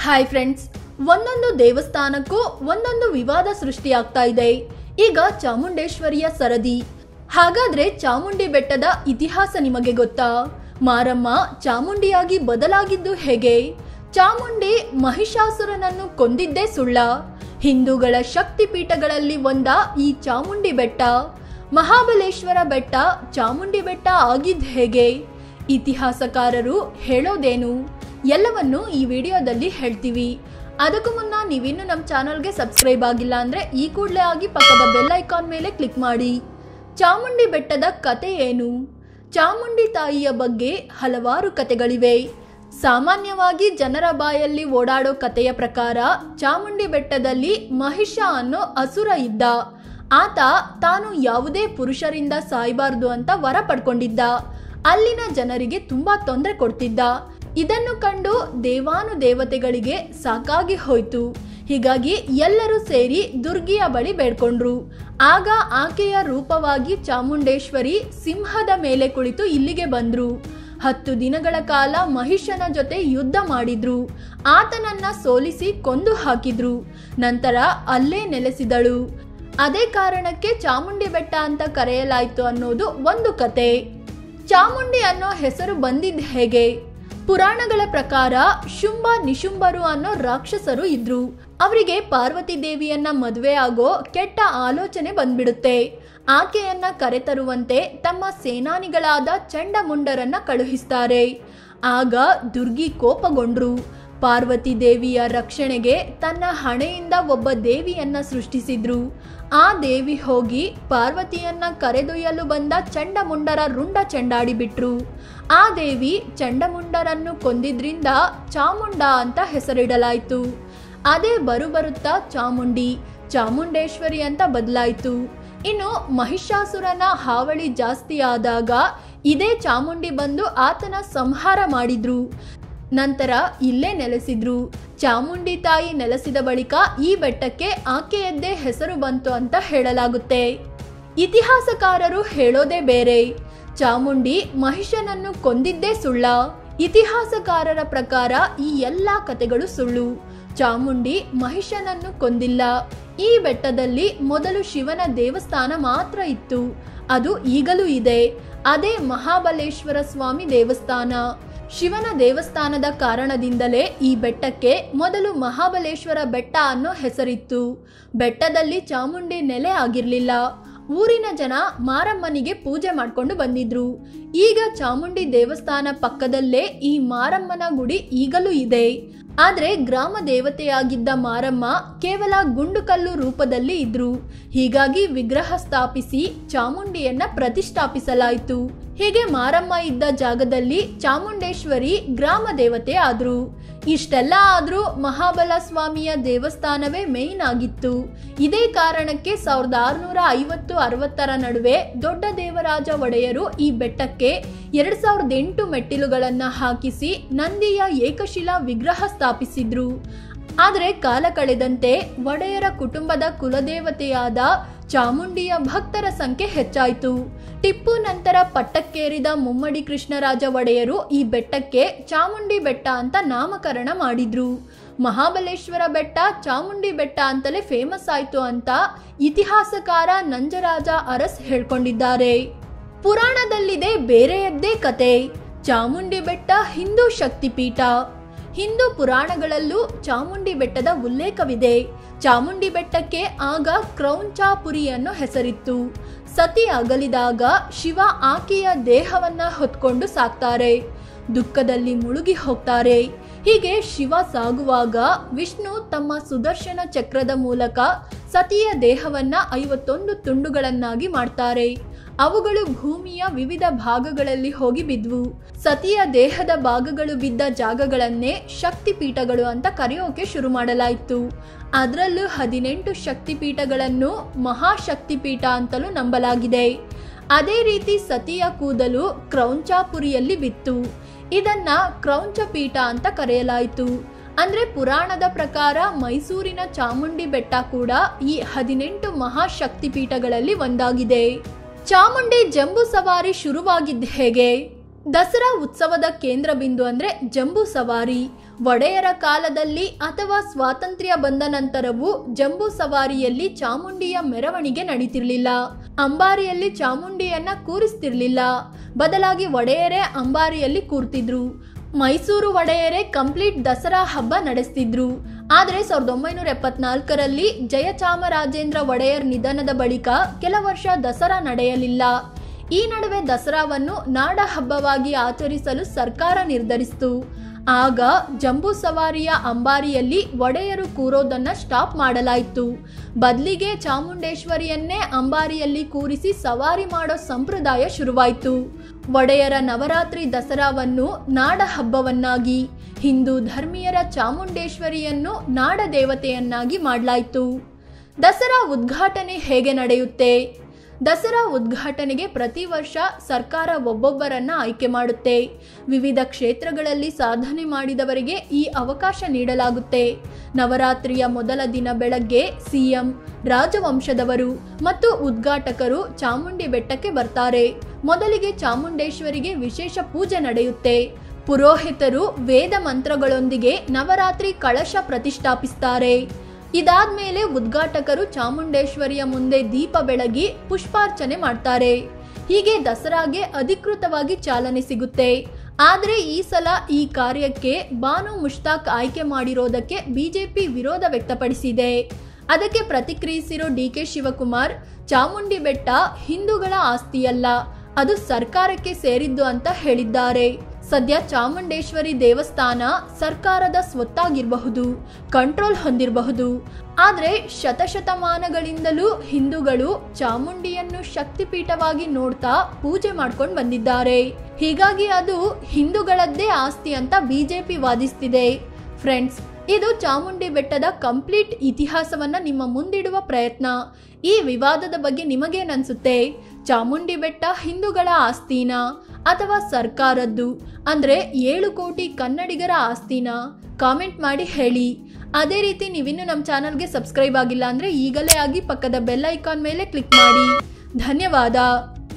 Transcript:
Hi friends, ಒಂದೊಂದು ದೇವಸ್ಥಾನಕ್ಕೂ ಒಂದೊಂದು ವಿವಾದ ಸೃಷ್ಟಿಯಾಗ್ತಾ ಇದೆ. ಈಗ ಚಾಮುಂಡೇಶ್ವರಿಯ ಸರದಿ. ಹಾಗಾದ್ರೆ ಚಾಮುಂಡಿ ಬೆಟ್ಟದ ಇತಿಹಾಸ ನಿಮಗೆ ಗೊತ್ತಾ? ಮಾರಮ್ಮ ಚಾಮುಂಡಿಯಾಗಿ ಬದಲಾಗಿದ್ದು ಹೇಗೆ? ಚಾಮುಂಡಿ ಮಹಿಷಾಸುರನನ್ನು ಕೊಂದಿದ್ದೇ ಸುಳ್ಳ? ಹಿಂದೂಗಳ ಶಕ್ತಿ ಪೀಠಗಳಲ್ಲಿ ಒಂದ ಈ ಚಾಮುಂಡಿ ಬೆಟ್ಟ? ಮಹಾಬಲೇಶ್ವರ ಬೆಟ್ಟ ಚಾಮುಂಡಿ ಬೆಟ್ಟ ಆಗಿದ್ದು ಹೇಗೆ? ಇತಿಹಾಸಕಾರರು ಹೇಳೋದೇನು? ಎಲ್ಲವನ್ನು ಈ ವಿಡಿಯೋದಲ್ಲಿ ಹೇಳ್ತೀವಿ. ಅದಕ್ಕೂ ಮುನ್ನ ನೀವಿನ್ನು ನಮ್ಮ ಚಾನಲ್ಗೆ ಸಬ್ಸ್ಕ್ರೈಬ್ ಆಗಿಲ್ಲ ಅಂದ್ರೆ ಈ ಕೂಡಲೇ ಆಗಿ ಪಕ್ಕದ ಬೆಲ್ ಐಕಾನ್ ಮೇಲೆ ಕ್ಲಿಕ್ ಮಾಡಿ. ಚಾಮುಂಡಿ ಬೆಟ್ಟದ ಕತೆ ಏನು? ಚಾಮುಂಡಿ ತಾಯಿಯ ಬಗ್ಗೆ ಹಲವಾರು ಕತೆಗಳಿವೆ. ಸಾಮಾನ್ಯವಾಗಿ ಜನರ ಬಾಯಲ್ಲಿ ಓಡಾಡೋ ಕತೆಯ ಪ್ರಕಾರ ಚಾಮುಂಡಿ ಬೆಟ್ಟದಲ್ಲಿ ಮಹಿಷ ಅನ್ನೋ ಅಸುರ ಇದ್ದ. ಆತ ತಾನು ಯಾವುದೇ ಪುರುಷರಿಂದ ಸಾಯಬಾರ್ದು ಅಂತ ವರ ಪಡ್ಕೊಂಡಿದ್ದ. ಅಲ್ಲಿನ ಜನರಿಗೆ ತುಂಬಾ ತೊಂದರೆ ಕೊಡ್ತಿದ್ದ. ಇದನ್ನು ಕಂಡು ದೇವಾನುದೇವತೆಗಳಿಗೆ ಸಾಕಾಗಿ ಹೋಯ್ತು. ಹೀಗಾಗಿ ಎಲ್ಲರೂ ಸೇರಿ ದುರ್ಗಿಯ ಬಳಿ ಬೇಡ್ಕೊಂಡ್ರು. ಆಗ ಆಕೆಯ ರೂಪವಾಗಿ ಚಾಮುಂಡೇಶ್ವರಿ ಸಿಂಹದ ಮೇಲೆ ಕುಳಿತು ಇಲ್ಲಿಗೆ ಬಂದ್ರು. 10 ದಿನಗಳ ಕಾಲ ಮಹಿಷನ ಜೊತೆ ಯುದ್ಧ ಮಾಡಿದ್ರು. ಆತನನ್ನ ಸೋಲಿಸಿ ಕೊಂದು ಹಾಕಿದ್ರು. ನಂತರ ಅಲ್ಲೇ ನೆಲೆಸಿದಳು. ಅದೇ ಕಾರಣಕ್ಕೆ ಚಾಮುಂಡಿ ಬೆಟ್ಟ ಅಂತ ಕರೆಯಲಾಯ್ತು ಅನ್ನೋದು ಒಂದು ಕತೆ. ಚಾಮುಂಡಿ ಅನ್ನೋ ಹೆಸರು ಬಂದಿದ್ದು ಹೇಗೆ? ಪುರಾಣಗಳ ಪ್ರಕಾರ ಶುಂಭ ನಿಶುಂಭರು ಅನ್ನೋ ರಾಕ್ಷಸರು ಇದ್ರು. ಅವರಿಗೆ ಪಾರ್ವತಿ ದೇವಿಯನ್ನ ಮದುವೆ ಆಗೋ ಕೆಟ್ಟ ಆಲೋಚನೆ ಬಂದ್ಬಿಡುತ್ತೆ. ಆಕೆಯನ್ನ ಕರೆತರುವಂತೆ ತಮ್ಮ ಸೇನಾನಿಗಳಾದ ಚಂಡಮುಂಡರನ್ನ ಕಳುಹಿಸ್ತಾರೆ. ಆಗ ದುರ್ಗಿ ಕೋಪಗೊಂಡ್ರು. ಪಾರ್ವತಿ ದೇವಿಯ ರಕ್ಷಣೆಗೆ ತನ್ನ ಹಣೆಯಿಂದ ಒಬ್ಬ ದೇವಿಯನ್ನ ಸೃಷ್ಟಿಸಿದ್ರು. ಆ ದೇವಿ ಹೋಗಿ ಪಾರ್ವತಿಯನ್ನ ಕರೆದೊಯ್ಯಲು ಬಂದ ಚಂಡಮುಂಡರ ರುಂಡ ಚೆಂಡಾಡಿಬಿಟ್ರು. ಆ ದೇವಿ ಚಂಡಮುಂಡರನ್ನು ಕೊಂದಿದ್ರಿಂದ ಚಾಮುಂಡ ಅಂತ ಹೆಸರಿಡಲಾಯ್ತು. ಅದೇ ಬರುತ್ತಾ ಚಾಮುಂಡೇಶ್ವರಿ ಅಂತ ಬದಲಾಯ್ತು. ಇನ್ನು ಮಹಿಷಾಸುರನ ಹಾವಳಿ ಜಾಸ್ತಿ ಆದಾಗ ಇದೇ ಚಾಮುಂಡಿ ಬಂದು ಆತನ ಸಂಹಾರ ಮಾಡಿದ್ರು. ನಂತರ ಇಲ್ಲೇ ನೆಲೆಸಿದ್ರು. ಚಾಮುಂಡಿ ತಾಯಿ ನೆಲೆಸಿದ ಬಳಿಕ ಈ ಬೆಟ್ಟಕ್ಕೆ ಆಕೆಯದ್ದೇ ಹೆಸರು ಬಂತು ಅಂತ ಹೇಳಲಾಗುತ್ತೆ. ಇತಿಹಾಸಕಾರರು ಹೇಳೋದೇ ಬೇರೆ. ಚಾಮುಂಡಿ ಮಹಿಷನನ್ನು ಕೊಂದಿದ್ದೇ ಸುಳ್ಳ? ಇತಿಹಾಸಕಾರರ ಪ್ರಕಾರ ಈ ಎಲ್ಲಾ ಕತೆಗಳು ಸುಳ್ಳು. ಚಾಮುಂಡಿ ಮಹಿಷನನ್ನು ಕೊಂದಿಲ್ಲ. ಈ ಬೆಟ್ಟದಲ್ಲಿ ಮೊದಲು ಶಿವನ ದೇವಸ್ಥಾನ ಮಾತ್ರ ಇತ್ತು. ಅದು ಈಗಲೂ ಇದೆ. ಅದೇ ಮಹಾಬಲೇಶ್ವರ ಸ್ವಾಮಿ ದೇವಸ್ಥಾನ. ಶಿವನ ದೇವಸ್ಥಾನದ ಕಾರಣದಿಂದಲೇ ಈ ಬೆಟ್ಟಕ್ಕೆ ಮೊದಲು ಮಹಾಬಲೇಶ್ವರ ಬೆಟ್ಟ ಅನ್ನೋ ಹೆಸರಿತ್ತು. ಬೆಟ್ಟದಲ್ಲಿ ಚಾಮುಂಡಿ ನೆಲೆ ಆಗಿರ್ಲಿಲ್ಲ. ಊರಿನ ಜನ ಮಾರಮ್ಮನಿಗೆ ಪೂಜೆ ಮಾಡ್ಕೊಂಡು ಬಂದಿದ್ರು. ಈಗ ಚಾಮುಂಡಿ ದೇವಸ್ಥಾನ ಪಕ್ಕದಲ್ಲೇ ಈ ಮಾರಮ್ಮನ ಗುಡಿ ಈಗಲೂ ಇದೆ. ಆದ್ರೆ ಗ್ರಾಮ ದೇವತೆಯಾಗಿದ್ದ ಮಾರಮ್ಮ ಕೇವಲ ಗುಂಡುಕಲ್ಲು ರೂಪದಲ್ಲಿ ಇದ್ರು. ಹೀಗಾಗಿ ವಿಗ್ರಹ ಸ್ಥಾಪಿಸಿ ಚಾಮುಂಡಿಯನ್ನ ಪ್ರತಿಷ್ಠಾಪಿಸಲಾಯಿತು. ಹೀಗೆ ಮಾರಮ್ಮ ಇದ್ದ ಜಾಗದಲ್ಲಿ ಚಾಮುಂಡೇಶ್ವರಿ ಗ್ರಾಮ ದೇವತೆ ಆದ್ರು. ಇಷ್ಟೆಲ್ಲ ಆದ್ರೂ ಮಹಾಬಲ ಸ್ವಾಮಿಯ ದೇವಸ್ಥಾನವೇ ಮೇನ್ ಆಗಿತ್ತು. ಇದೇ ಕಾರಣಕ್ಕೆ 1650-60 ನಡುವೆ ದೊಡ್ಡ ದೇವರಾಜ ಒಡೆಯರು ಈ ಬೆಟ್ಟಕ್ಕೆ 2008 ಮೆಟ್ಟಿಲುಗಳನ್ನ ಹಾಕಿಸಿ ನಂದಿಯ ಏಕಶಿಲಾ ವಿಗ್ರಹ ಸ್ಥಾಪಿಸಿದ್ರು. ಆದ್ರೆ ಕಾಲ ಕಳೆದಂತೆ ಒಡೆಯರ ಕುಟುಂಬದ ಕುಲದೇವತೆಯಾದ ಚಾಮುಂಡಿಯ ಭಕ್ತರ ಸಂಖ್ಯೆ ಹೆಚ್ಚಾಯಿತು. ಟಿಪ್ಪು ನಂತರ ಪಟ್ಟಕ್ಕೇರಿದ ಮುಮ್ಮಡಿ ಕೃಷ್ಣರಾಜ ಒಡೆಯರು ಈ ಬೆಟ್ಟಕ್ಕೆ ಚಾಮುಂಡಿ ಬೆಟ್ಟ ಅಂತ ನಾಮಕರಣ ಮಾಡಿದ್ರು. ಮಹಾಬಲೇಶ್ವರ ಬೆಟ್ಟ ಚಾಮುಂಡಿ ಬೆಟ್ಟ ಅಂತಲೇ ಫೇಮಸ್ ಆಯ್ತು ಅಂತ ಇತಿಹಾಸಕಾರ ನಂಜರಾಜ ಅರಸ್ ಹೇಳ್ಕೊಂಡಿದ್ದಾರೆ. ಪುರಾಣದಲ್ಲಿದೆ ಬೇರೆಯದ್ದೇ ಕತೆ. ಚಾಮುಂಡಿ ಬೆಟ್ಟ ಹಿಂದೂ ಶಕ್ತಿಪೀಠ. ಹಿಂದೂ ಪುರಾಣಗಳಲ್ಲೂ ಚಾಮುಂಡಿ ಬೆಟ್ಟದ ಉಲ್ಲೇಖವಿದೆ. ಚಾಮುಂಡಿ ಬೆಟ್ಟಕ್ಕೆ ಆಗ ಕ್ರೌಂಚಾಪುರಿ ಅನ್ನೋ ಹೆಸರಿತ್ತು. ಸತಿ ಅಗಲಿದಾಗ ಶಿವ ಆಕೆಯ ದೇಹವನ್ನ ಹೊತ್ಕೊಂಡು ಸಾಕ್ತಾರೆ. ದುಃಖದಲ್ಲಿ ಮುಳುಗಿ ಹೋಗ್ತಾರೆ. ಹೀಗೆ ಶಿವ ಸಾಗುವಾಗ ವಿಷ್ಣು ತಮ್ಮ ಸುದರ್ಶನ ಚಕ್ರದ ಮೂಲಕ ಸತಿಯ ದೇಹವನ್ನ 51 ತುಂಡುಗಳನ್ನಾಗಿ ಮಾಡ್ತಾರೆ. ಅವುಗಳು ಭೂಮಿಯ ವಿವಿಧ ಭಾಗಗಳಲ್ಲಿ ಹೋಗಿ ಬಿದ್ವು. ಸತಿಯ ದೇಹದ ಭಾಗಗಳು ಬಿದ್ದ ಜಾಗಗಳನ್ನೇ ಶಕ್ತಿಪೀಠಗಳು ಅಂತ ಕರೆಯೋಕೆ ಶುರು ಮಾಡಲಾಯಿತು. ಅದರಲ್ಲೂ 18 ಶಕ್ತಿಪೀಠಗಳನ್ನು ಮಹಾಶಕ್ತಿಪೀಠ ಅಂತಲೂ ನಂಬಲಾಗಿದೆ. ಅದೇ ರೀತಿ ಸತಿಯ ಕೂದಲು ಕ್ರೌಂಚಾಪುರಿಯಲ್ಲಿ ಬಿತ್ತು. ಇದನ್ನ ಕ್ರೌಂಚಪೀಠ ಅಂತ ಕರೆಯಲಾಯಿತು. ಅಂದ್ರೆ ಪುರಾಣದ ಪ್ರಕಾರ ಮೈಸೂರಿನ ಚಾಮುಂಡಿ ಬೆಟ್ಟ ಕೂಡ ಈ 18 ಮಹಾಶಕ್ತಿಪೀಠಗಳಲ್ಲಿ ಒಂದಾಗಿದೆ. ಚಾಮುಂಡಿ ಜಂಬೂ ಸವಾರಿ ಶುರುವಾಗಿದ್ದ ಹೇಗೆ? ದಸರಾ ಉತ್ಸವದ ಕೇಂದ್ರ ಬಿಂದು ಅಂದ್ರೆ ಜಂಬೂ ಸವಾರಿ. ಒಡೆಯರ ಕಾಲದಲ್ಲಿ ಅಥವಾ ಸ್ವಾತಂತ್ರ್ಯ ಬಂದ ನಂತರವೂ ಜಂಬೂ ಸವಾರಿಯಲ್ಲಿ ಚಾಮುಂಡಿಯ ಮೆರವಣಿಗೆ ನಡೀತಿರ್ಲಿಲ್ಲ. ಅಂಬಾರಿಯಲ್ಲಿ ಚಾಮುಂಡಿಯನ್ನ ಕೂರಿಸ್ತಿರ್ಲಿಲ್ಲ. ಬದಲಾಗಿ ಒಡೆಯರೇ ಅಂಬಾರಿಯಲ್ಲಿ ಕೂರ್ತಿದ್ರು. ಮೈಸೂರು ಒಡೆಯರೇ ಕಂಪ್ಲೀಟ್ ದಸರಾ ಹಬ್ಬ ನಡೆಸ್ತಿದ್ರು. ಆದರೆ 1974ರಲ್ಲಿ ಜಯಚಾಮರಾಜೇಂದ್ರ ಒಡೆಯರ್ ನಿಧನದ ಬಳಿಕ ಕೆಲ ವರ್ಷ ದಸರಾ ನಡೆಯಲಿಲ್ಲ. ಈ ನಡುವೆ ದಸರಾವನ್ನು ನಾಡ ಹಬ್ಬವಾಗಿ ಆಚರಿಸಲು ಸರ್ಕಾರ ನಿರ್ಧರಿಸಿತು. ಆಗ ಜಂಬೂ ಸವಾರಿಯ ಅಂಬಾರಿಯಲ್ಲಿ ಒಡೆಯರು ಕೂರೋದನ್ನ ಸ್ಟಾಪ್ ಮಾಡಲಾಯಿತು. ಬದಲಿಗೆ ಚಾಮುಂಡೇಶ್ವರಿಯನ್ನೇ ಅಂಬಾರಿಯಲ್ಲಿ ಕೂರಿಸಿ ಸವಾರಿ ಮಾಡೋ ಸಂಪ್ರದಾಯ ಶುರುವಾಯಿತು. ಒಡೆಯರ ನವರಾತ್ರಿ ದಸರಾವನ್ನು ನಾಡ ಹಬ್ಬವನ್ನಾಗಿ, ಹಿಂದೂ ಧರ್ಮೀಯರ ಚಾಮುಂಡೇಶ್ವರಿಯನ್ನು ನಾಡ ದೇವತೆಯನ್ನಾಗಿ ಮಾಡಲಾಯಿತು. ದಸರಾ ಉದ್ಘಾಟನೆ ಹೇಗೆ ನಡೆಯುತ್ತೆ? ದಸರಾ ಉದ್ಘಾಟನೆಗೆ ಪ್ರತಿ ವರ್ಷ ಸರ್ಕಾರ ಒಬ್ಬೊಬ್ಬರನ್ನ ಆಯ್ಕೆ ಮಾಡುತ್ತೆ. ವಿವಿಧ ಕ್ಷೇತ್ರಗಳಲ್ಲಿ ಸಾಧನೆ ಮಾಡಿದವರಿಗೆ ಈ ಅವಕಾಶ ನೀಡಲಾಗುತ್ತೆ. ನವರಾತ್ರಿಯ ಮೊದಲ ದಿನ ಬೆಳಗ್ಗೆ ಸಿಎಂ, ರಾಜವಂಶದವರು ಮತ್ತು ಉದ್ಘಾಟಕರು ಚಾಮುಂಡಿ ಬೆಟ್ಟಕ್ಕೆ ಬರ್ತಾರೆ. ಮೊದಲಿಗೆ ಚಾಮುಂಡೇಶ್ವರಿಗೆ ವಿಶೇಷ ಪೂಜೆ ನಡೆಯುತ್ತೆ. ಪುರೋಹಿತರು ವೇದ ಮಂತ್ರಗಳೊಂದಿಗೆ ನವರಾತ್ರಿ ಕಳಶ ಪ್ರತಿಷ್ಠಾಪಿಸ್ತಾರೆ. ಇದಾದ್ಮೇಲೆ ಉದ್ಘಾಟಕರು ಚಾಮುಂಡೇಶ್ವರಿಯ ಮುಂದೆ ದೀಪ ಬೆಳಗಿ ಪುಷ್ಪಾರ್ಚನೆ ಮಾಡ್ತಾರೆ. ಹೀಗೆ ದಸರಾಗೆ ಅಧಿಕೃತವಾಗಿ ಚಾಲನೆ ಸಿಗುತ್ತೆ. ಆದರೆ ಈ ಸಲ ಈ ಕಾರ್ಯಕ್ಕೆ ಬಾನು ಮುಷ್ತಾಕ್ ಆಯ್ಕೆ ಮಾಡಿರೋದಕ್ಕೆ ಬಿಜೆಪಿ ವಿರೋಧ ವ್ಯಕ್ತಪಡಿಸಿದೆ. ಅದಕ್ಕೆ ಪ್ರತಿಕ್ರಿಯಿಸಿರೋ ಡಿಕೆ ಶಿವಕುಮಾರ್, ಚಾಮುಂಡಿ ಬೆಟ್ಟ ಹಿಂದೂಗಳ ಆಸ್ತಿಯಲ್ಲ, ಅದು ಸರ್ಕಾರಕ್ಕೆ ಸೇರಿದ್ದು ಅಂತ ಹೇಳಿದ್ದಾರೆ. ಸದ್ಯ ಚಾಮುಂಡೇಶ್ವರಿ ದೇವಸ್ಥಾನ ಸರ್ಕಾರದ ಸ್ವತ್ತಾಗಿರಬಹುದು, ಕಂಟ್ರೋಲ್ ಹೊಂದಿರಬಹುದು. ಆದರೆ ಶತಶತಮಾನಗಳಿಂದಲೂ ಹಿಂದೂಗಳು ಚಾಮುಂಡಿಯನ್ನು ಶಕ್ತಿಪೀಠವಾಗಿ ನೋಡ್ತಾ ಪೂಜೆ ಮಾಡ್ಕೊಂಡು ಬಂದಿದ್ದಾರೆ. ಹೀಗಾಗಿ ಅದು ಹಿಂದೂಗಳದ್ದೇ ಆಸ್ತಿ ಅಂತ ಬಿಜೆಪಿ ವಾದಿಸ್ತಿದೆ. ಫ್ರೆಂಡ್ಸ್, ಇದು ಚಾಮುಂಡಿ ಬೆಟ್ಟದ ಕಂಪ್ಲೀಟ್ ಇತಿಹಾಸವನ್ನ ನಿಮ್ಮ ಮುಂದಿಡುವ ಪ್ರಯತ್ನ. ಈ ವಿವಾದದ ಬಗ್ಗೆ ನಿಮಗೇನನ್ಸುತ್ತೆ? ಚಾಮುಂಡಿ ಬೆಟ್ಟ ಹಿಂದೂಗಳ ಆಸ್ತಿನಾ ಅಥವಾ ಸರ್ಕಾರದ್ದು ಅಂದ್ರೆ 7 ಕೋಟಿ ಕನ್ನಡಿಗರ ಆಸ್ತಿನಾ? ಕಾಮೆಂಟ್ ಮಾಡಿ ಹೇಳಿ. ಅದೇ ರೀತಿ ನೀವಿನ್ನು ನಮ್ಮ ಚಾನಲ್ಗೆ ಸಬ್ಸ್ಕ್ರೈಬ್ ಆಗಿಲ್ಲ ಅಂದ್ರೆ ಈಗಲೇ ಆಗಿ ಪಕ್ಕದ ಬೆಲ್ ಐಕಾನ್ ಮೇಲೆ ಕ್ಲಿಕ್ ಮಾಡಿ. ಧನ್ಯವಾದ.